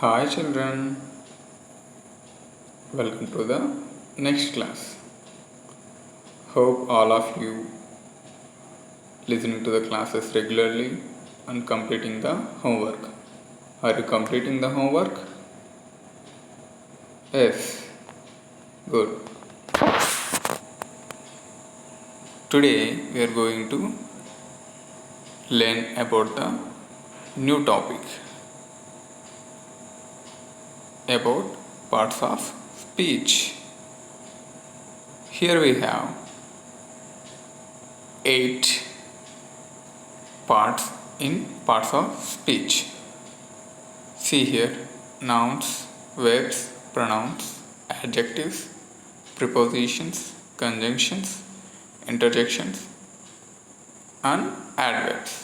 Hi children, welcome to the next class. Hope all of you listening to the classes regularly and completing the homework. Are you completing the homework? Yes, good. Today we are going to learn about the new topic about parts of speech. Here we have 8 parts in parts of speech. See here: nouns, verbs, pronouns, adjectives, prepositions, conjunctions, interjections, and adverbs.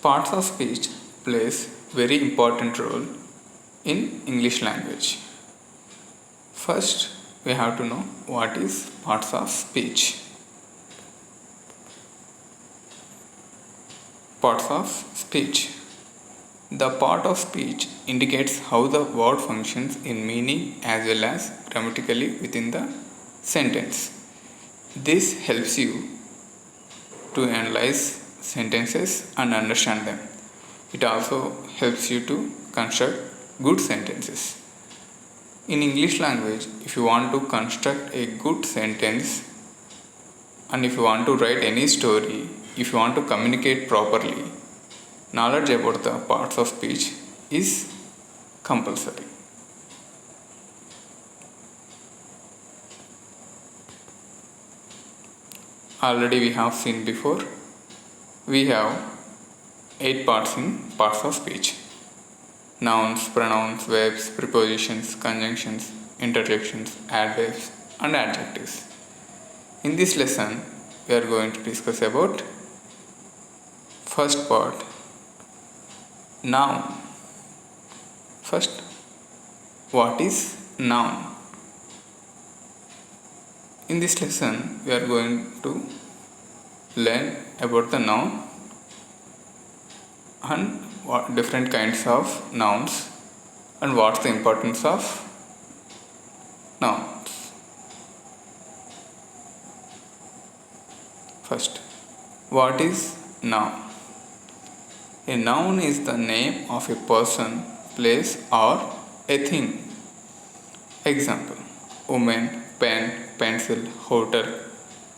Parts of speech plays very important role in English language. First, we have to know what is parts of speech. Parts of speech. The part of speech indicates how the word functions in meaning as well as grammatically within the sentence. This helps you to analyze sentences and understand them. It also helps you to construct good sentences. In English language, if you want to construct a good sentence and if you want to write any story, if you want to communicate properly, knowledge about the parts of speech is compulsory. Already we have seen before, we have 8 parts in parts of speech: nouns, pronouns, verbs, prepositions, conjunctions, interjections, adverbs, and adjectives. In this lesson, we are going to discuss about first part, noun. First, what is noun? In this lesson, we are going to learn about the noun and what different kinds of nouns and what's the importance of nouns. First, what is noun? A noun is the name of a person, place, or a thing. Example: woman, pen, pencil, hotel,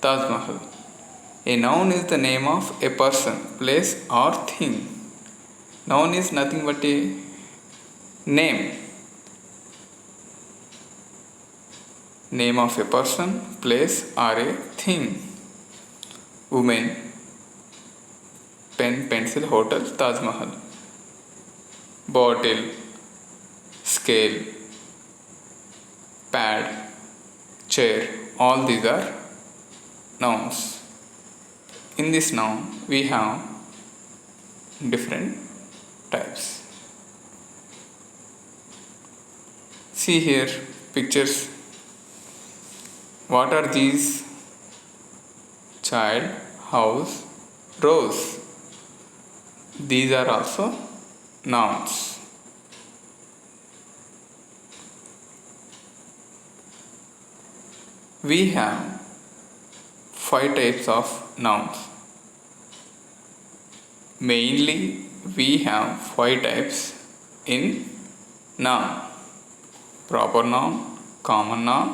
Taj Mahal. A noun is the name of a person, place, or thing. Noun is nothing but a name. Name of a person, place, or a thing. Woman, pen, pencil, hotel, Taj Mahal. Bottle, scale, pad, chair, all these are nouns. In this noun, we have different types. See here pictures. What are these? Child, house, rose. These are also nouns. We have 5 types of nouns. Mainly, we have 5 types in noun: proper noun, common noun,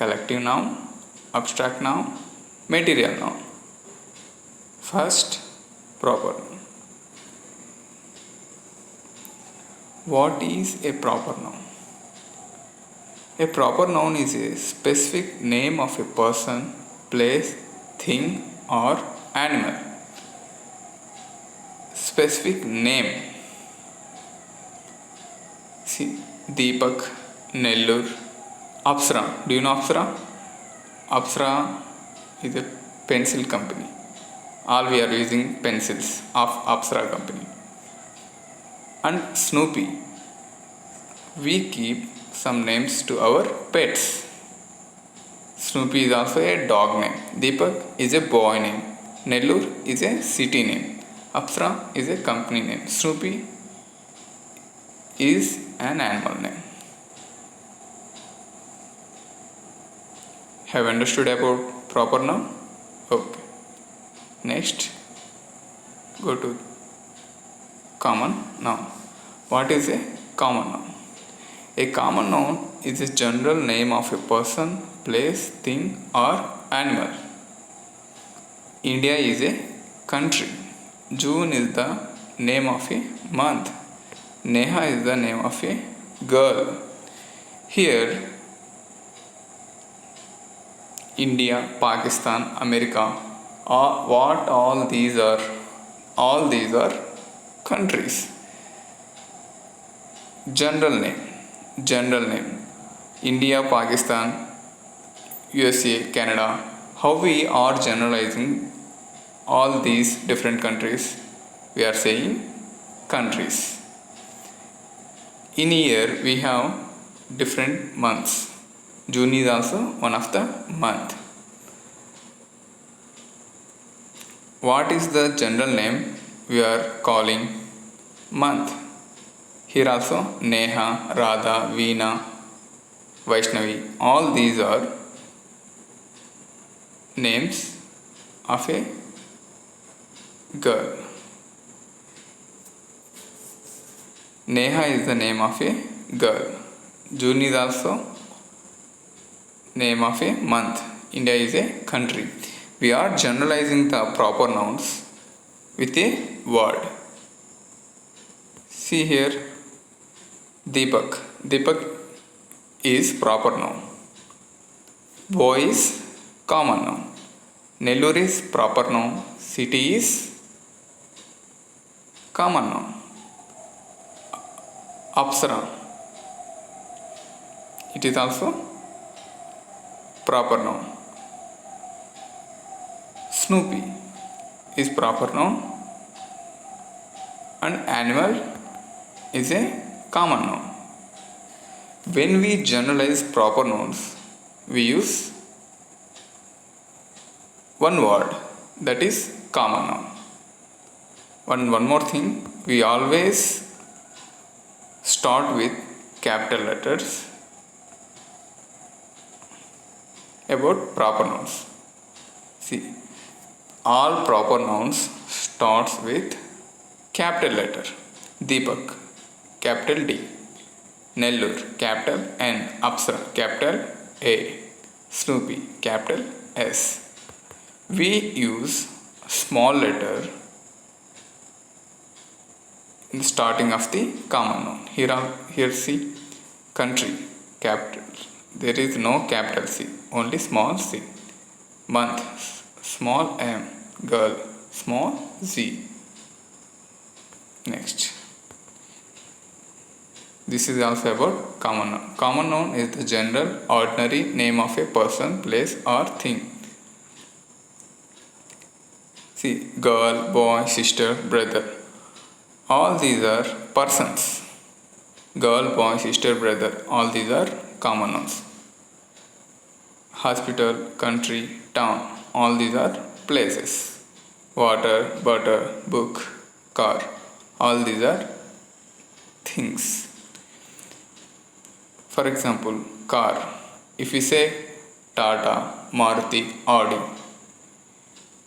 collective noun, abstract noun, material noun. First, proper noun. What is a proper noun? A proper noun is a specific name of a person, place, thing, or animal. Specific name. See, Deepak, Nellur, Apsara. Do you know Apsara? Apsara is a pencil company. All we are using pencils of Apsara company. And Snoopy. We keep some names to our pets. Snoopy is also a dog name. Deepak is a boy name. Nellur is a city name. Apsara is a company name. Snoopy is an animal name. Have understood about proper noun? Okay. Next, go to common noun. What is a common noun? A common noun is a general name of a person, place, thing, or animal. India is a country. June is the name of a month. Neha is the name of a girl. Here, India, Pakistan, America, what all these are? All these are countries. General name. India, Pakistan, USA, Canada. How we are generalizing all these different countries? We are saying countries. In a year, we have different months. June is also one of the month. What is the general name we are calling month? Here also Neha, Radha, Veena, Vaishnavi. All these are names of a girl. Neha is the name of a girl. June is also name of a month. India is a country. We are generalizing the proper nouns with a word. See here, Deepak. Deepak is proper noun. Boy is common noun. Nellore is proper noun. City is common noun. Apsara, it is also proper noun. Snoopy is proper noun and animal is a common noun. When we generalize proper nouns, we use one word, that is common noun. One more thing, we always start with capital letters about proper nouns. See, all proper nouns starts with capital letter. Deepak, capital D. Nellore, capital N. Apsara, capital A. Snoopy, capital S. We use small letter in the starting of the common noun. Here see, country, capital. There is no capital C, only small c. Month, small m. Girl, small z. Next. This is also about common noun. Common noun is the general, ordinary name of a person, place, or thing. See, girl, boy, sister, brother. All these are persons. Girl, boy, sister, brother. All these are common nouns. Hospital, country, town. All these are places. Water, butter, book, car. All these are things. For example, car. If we say Tata, Maruti, Audi,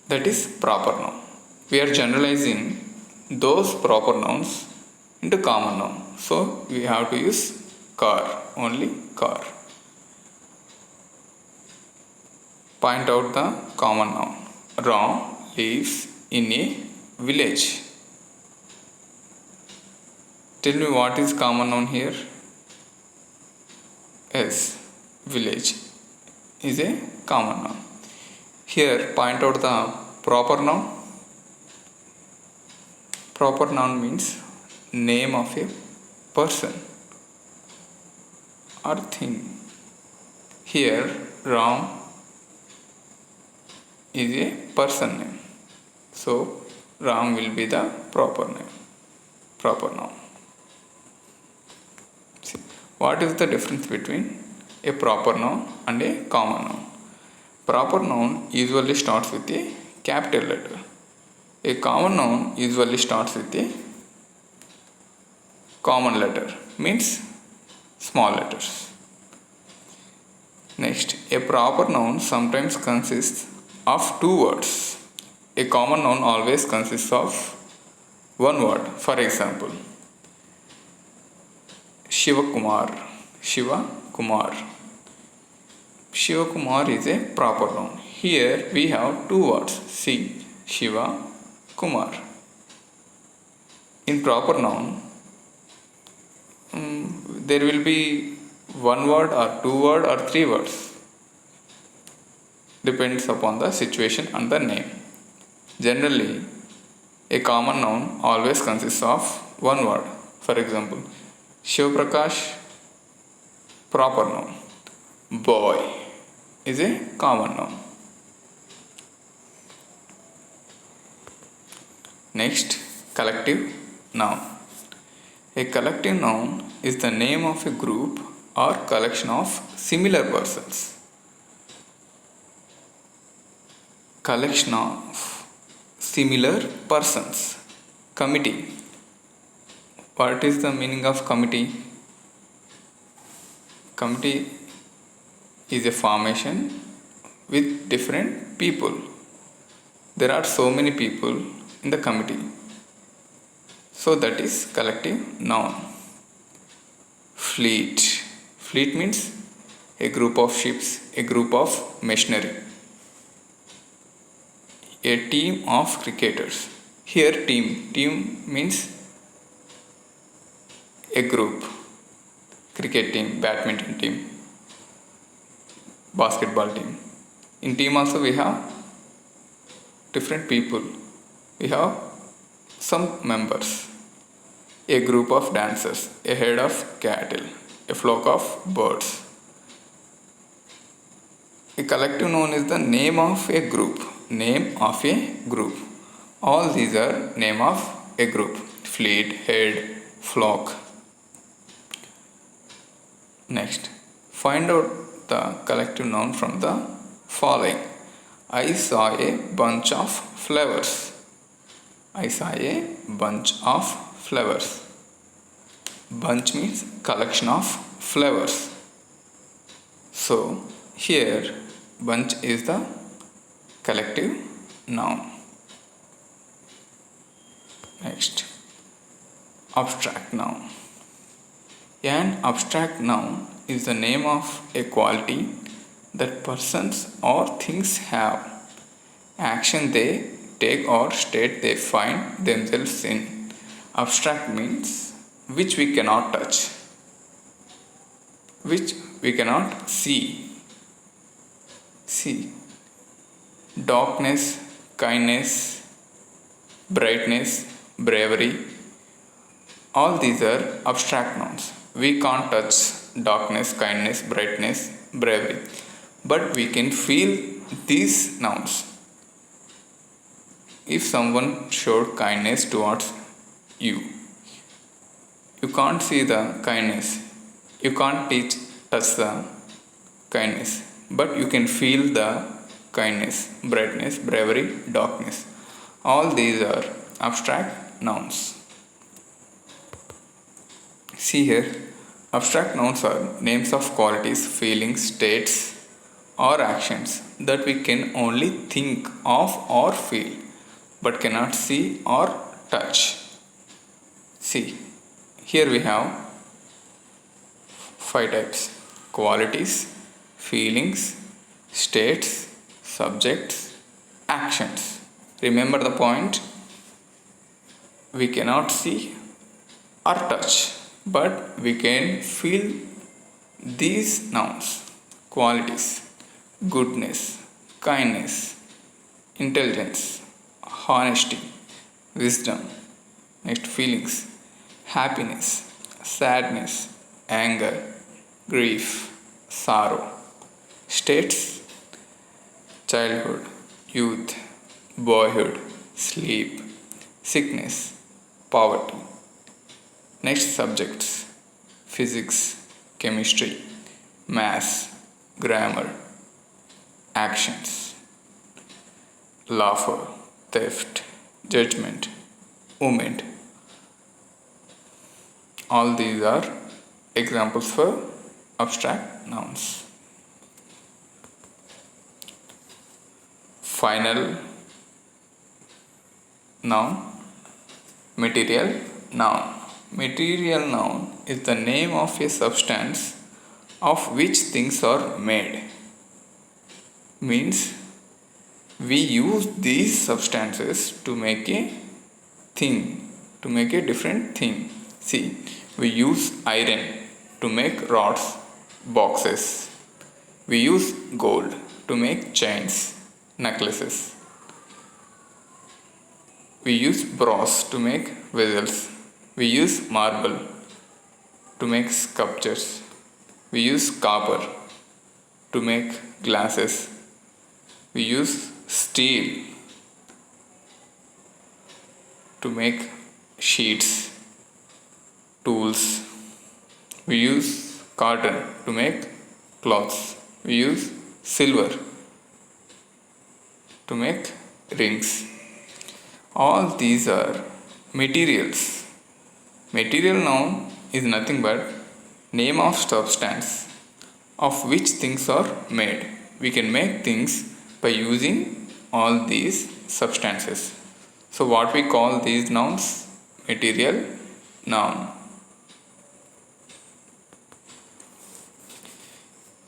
that is proper noun. We are generalizing those proper nouns into common noun. So we have to use car, only car. Point out the common noun. Ram lives in a village. Tell me what is common noun here? Yes, village is a common noun. Here point out the proper noun. Proper noun means name of a person or thing. Here Ram is a person name. So Ram will be the proper name. Proper noun. See, what is the difference between a proper noun and a common noun? Proper noun usually starts with a capital letter. A common noun usually starts with a Common letter means small letters. Next, a proper noun sometimes consists of two words. A common noun always consists of one word. For example, Shivakumar. Shiva Kumar. Shivakumar is a proper noun. Here we have two words. See, Shiva Kumar. In proper noun, there will be one word or two word or three words. Depends upon the situation and the name. Generally, a common noun always consists of one word. For example, Shivaprakash, proper noun. Boy is a common noun. Next, collective noun. A collective noun is the name of a group or collection of similar persons. Collection of similar persons. Committee. What is the meaning of committee? Committee is a formation with different people. There are so many people in the committee. So that is collective noun. Fleet. Fleet means a group of ships, a group of machinery. A team of cricketers. Here team means a group. Cricket team, badminton team, basketball team. In team also we have different people. We have some members. A group of dancers, a herd of cattle, a flock of birds. A collective noun is the name of a group. Name of a group. All these are name of a group. Fleet, herd, flock. Next, find out the collective noun from the following. I saw a bunch of flowers. I saw a bunch of flowers. Bunch means collection of flowers. So, here bunch is the collective noun. Next, abstract noun. An abstract noun is the name of a quality that persons or things have, action they take or state they find themselves in. Abstract means which we cannot touch, which we cannot see. See, darkness, kindness, brightness, bravery, all these are abstract nouns. We can't touch darkness, kindness, brightness, bravery, but we can feel these nouns. If someone showed kindness towards you, you can't see the kindness, you can't touch the kindness, but you can feel the kindness, brightness, bravery, darkness. All these are abstract nouns. See here, abstract nouns are names of qualities, feelings, states, or actions that we can only think of or feel, but cannot see or touch. See, here we have 5 types: qualities, feelings, states, subjects, actions. Remember the point? We cannot see or touch, but we can feel these nouns: qualities, goodness, kindness, intelligence, honesty, wisdom. Next, feelings: happiness, sadness, anger, grief, sorrow. States: childhood, youth, boyhood, sleep, sickness, poverty. Next, subjects: physics, chemistry, maths, grammar, actions, laughter, theft, judgment, movement. All these are examples for abstract nouns. Final noun, material noun. Material noun is the name of a substance of which things are made. Means we use these substances to make a thing, to make a different thing. See, we use iron to make rods, boxes. We use gold to make chains, necklaces. We use brass to make vessels. We use marble to make sculptures. We use copper to make glasses. We use steel to make sheets, tools. We use cotton to make cloths. We use silver to make rings. All these are materials. Material noun is nothing but name of substance of which things are made. We can make things by using all these substances. So what we call these nouns? Material noun.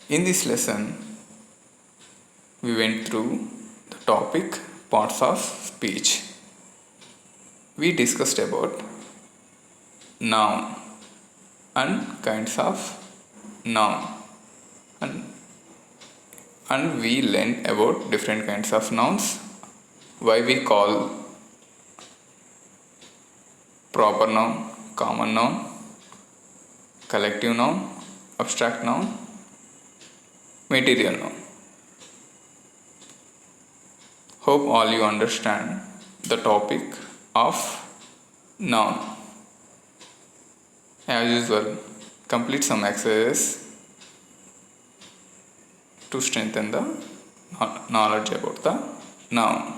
In this lesson, we went through the topic parts of speech. We discussed about noun and kinds of noun, and we learned about different kinds of nouns, why we call proper noun, common noun, collective noun, abstract noun, material noun. Hope all you understand the topic of noun. As usual, complete some exercises to strengthen the knowledge about the noun.